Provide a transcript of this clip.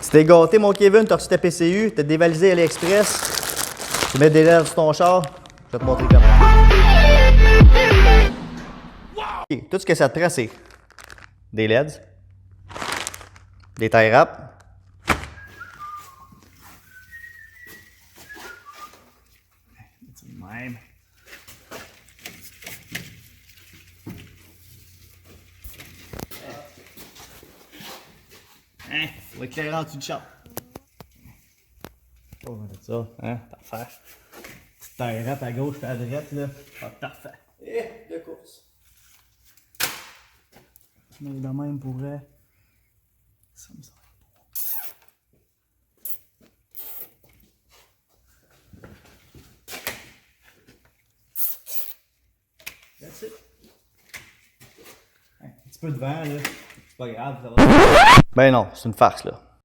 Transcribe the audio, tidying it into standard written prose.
Tu t'es gâté, mon Kevin, t'as reçu ta PCU, t'as dévalisé AliExpress, tu mets des LED sur ton char, je vais te montrer comment. Okay, tout ce que ça te prend, c'est des LEDs, des tie wraps, même. Hein? On va éclairer en dessous du char. Oh, on va mettre ça, hein? Parfait. Petite taille rap à gauche et à droite, là. Ah, parfait. Et de course. Mais de même pourrait. Ça me sert. That's it. Un petit peu de vent, là. C'est pas grave, ça va. Ben non, c'est une farce, là.